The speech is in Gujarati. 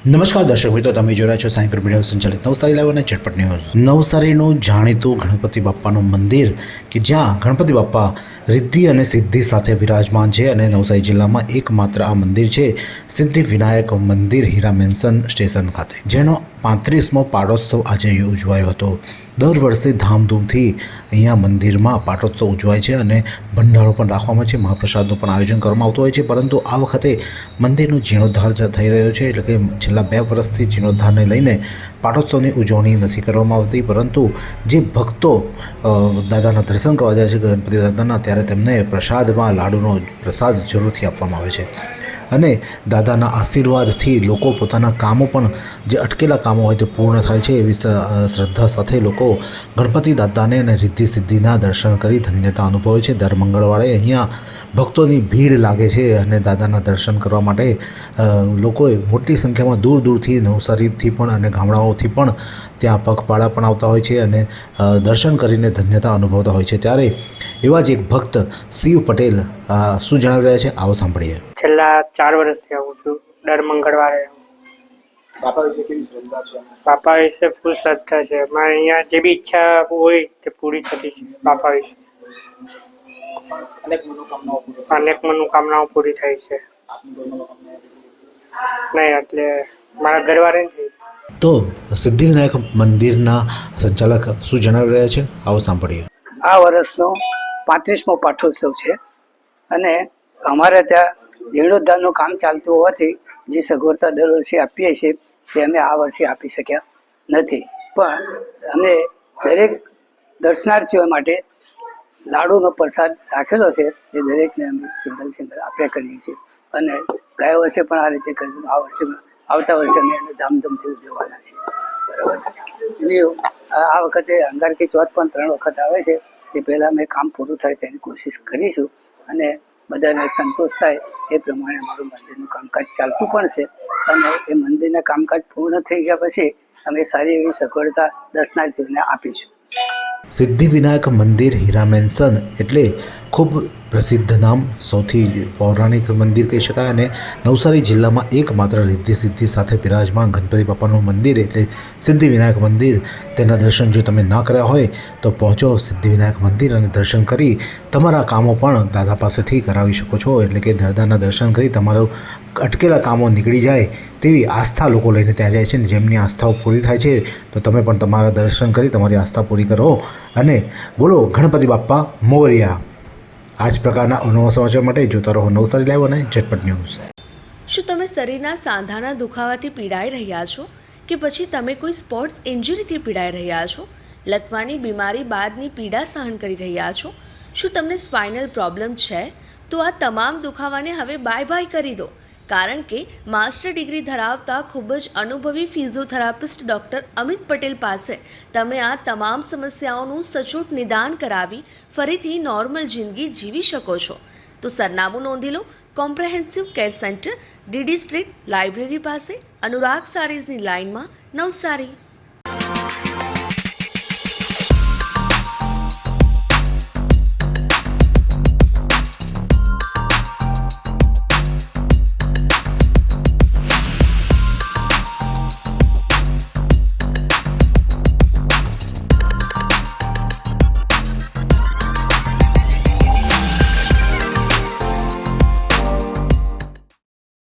નમસ્કાર દર્શક મિત્રો, તમે જોઈ રહ્યા છો સાંઈ ગ્રુપ મીડિયા સંચાલિત નવસારી લાઈવ અને ઝટપટ ન્યૂઝ। નવસારીનું જાણીતું ગણપતિ બાપ્પાનું મંદિર કે જ્યાં ગણપતિ બાપ્પા રિદ્ધિ અને સિદ્ધિ સાથે બિરાજમાન છે અને નવસારી જિલ્લામાં એકમાત્ર આ મંદિર છે સિદ્ધિ વિનાયક મંદિર હીરા મેન્શન સ્ટેશન ખાતે, જેનો 35મો પાટોત્સવ આજે ઉજવાયો હતો। દર વર્ષે ધામધૂમથી અહીંયા મંદિરમાં પાટોત્સવ ઉજવાય છે અને ભંડારો પણ રાખવામાં છે, મહાપ્રસાદનું પણ આયોજન કરવામાં આવતું હોય છે, પરંતુ આ વખતે મંદિરનો જીર્ણોદ્ધાર થઈ રહ્યો છે, એટલે કે છેલ્લા 2 વર્ષથી જીર્ણોદ્ધારને લઈને પાટોત્સવની ઉજવણી નથી કરવામાં આવતી, પરંતુ જે ભક્તો દાદાના દર્શન કરવા જાય છે ગણપતિ દાદાના, ત્યારે તેમને પ્રસાદમાં લાડુનો પ્રસાદ જરૂરથી આપવામાં આવે છે અને દાદાના આશીર્વાદથી લોકો પોતાના કામો પણ જે અટકેલા કામો હોય તે પૂર્ણ થાય છે, એવી શ્રદ્ધા સાથે લોકો ગણપતિ દાદાને અને રિદ્ધિ સિદ્ધિના દર્શન કરી ધન્યતા અનુભવે છે। દર મંગળવારે અહીંયા ભક્તોની ભીડ લાગે છે અને દાદાના દર્શન કરવા માટે લોકોએ મોટી સંખ્યામાં દૂર દૂરથી નવસારીથી પણ અને ગામડાઓથી પણ ત્યાં પગપાળા પણ આવતા હોય છે અને દર્શન કરીને ધન્યતા અનુભવતા હોય છે। ત્યારે એવા જ એક ભક્ત શિવ પટેલ શું જણાવી રહ્યા છે, આવો સાંભળીએ। છેલ્લા 4 વર્ષથી આવું છું, દર મંગળવારે। બાપા વિશે કેવી શ્રદ્ધા છે? બાપા વિશે ફૂલ શ્રદ્ધા છે। મારે અહીંયા જે બી ઈચ્છા હોય તે પૂરી થતી છે બાપા વિશે। અનેક મનોકામનાઓ પૂરી થાય છે। નહીં એટલે મારા ઘરવાળાને થઈ। તો સિદ્ધિવિનાયક મંદિરના સંચાલક શું જણાવી રહ્યા છે, આવો સાંભળીએ। આ વર્ષનો 35મો પાઠોત્સવ છે અને અમારે ત્યાં જીર્ણોદ્ધારનું કામ ચાલતું હોવાથી જે સગવડતા દર વર્ષે આપીએ છીએ તે અમે આ વર્ષે આપી શક્યા નથી, પણ અમે દરેક દર્શનાર્થીઓ માટે લાડુનો પ્રસાદ રાખેલો છે, એ દરેકને અમે સિંગલ આપ્યા કરીએ છીએ અને ગયા વર્ષે પણ આ રીતે કરીશું। આવતા વર્ષે અમે એને ધામધૂમથી ઉજવવાના છીએ, બરાબર। આ વખતે અંગારકી ચોથ પણ 3 વખત આવે છે, તે પહેલાં અમે કામ પૂરું થાય તેની કોશિશ કરીશું અને બધાને સંતોષ થાય એ પ્રમાણે અમારું મંદિરનું કામકાજ ચાલતું પણ છે અને એ મંદિરના કામકાજ પૂર્ણ થઈ ગયા પછી અમે સારી એવી સગવડતા દર્શનાર્થીઓને આપીશું। સિદ્ધિ વિનાયક મંદિર હીરા મેન્શન એટલે ખૂબ પ્રસિદ્ધ નામ, સૌથી પૌરાણિક મંદિર કહી શકાય અને નવસારી જિલ્લામાં એકમાત્ર રિદ્ધિ સિદ્ધિ સાથે બિરાજમાન ગણપતિ બાપાનું મંદિર એટલે સિદ્ધિ વિનાયક મંદિર। તેના દર્શન જો તમે ના કર્યા હોય તો પહોંચો સિદ્ધિ વિનાયક મંદિર અને દર્શન કરી તમારા કામો પણ દાદા પાસેથી કરાવી શકો છો, એટલે કે દાદાના દર્શન કરી તમારું અટકેલા કામો નીકળી જાય તેવી આસ્થા લોકો લઈને ત્યાં જાય છે, ને જેમની આસ્થાઓ પૂરી થાય છે તો તમે પણ તમારા દર્શન કરી તમારી આસ્થા પૂરી કરો અને બોલો ગણપતિ બાપ્પા મોરયા। આ જ પ્રકારના અવનવા સમાચાર માટે જોતા રહો નવસારી લાઈવ અને ઝટપટ ન્યૂઝ। શું તમે શરીરના સાંધાના દુખાવાથી પીડાઈ રહ્યા છો કે પછી તમે કોઈ સ્પોર્ટ્સ ઇન્જરીથી પીડાઈ રહ્યા છો? લકવાની બીમારી બાદની પીડા સહન કરી રહ્યા છો? શું તમને સ્પાઇનલ પ્રોબ્લેમ છે? તો આ તમામ દુખાવાને હવે બાય બાય કરી દો, કારણ કે માસ્ટર ડિગ્રી ધરાવતા ખૂબ જ અનુભવી ફિઝિયોથેરાપિસ્ટ ડૉક્ટર અમિત પટેલ પાસે તમે આ તમામ સમસ્યાઓનું સચોટ નિદાન કરાવી ફરીથી નોર્મલ જિંદગી જીવી શકો છો। તો સરનામું નોંધી લો, comprehensive care centre, DD street, library પાસે, અનુરાગ સારીઝની લાઇનમાં, નવસારી।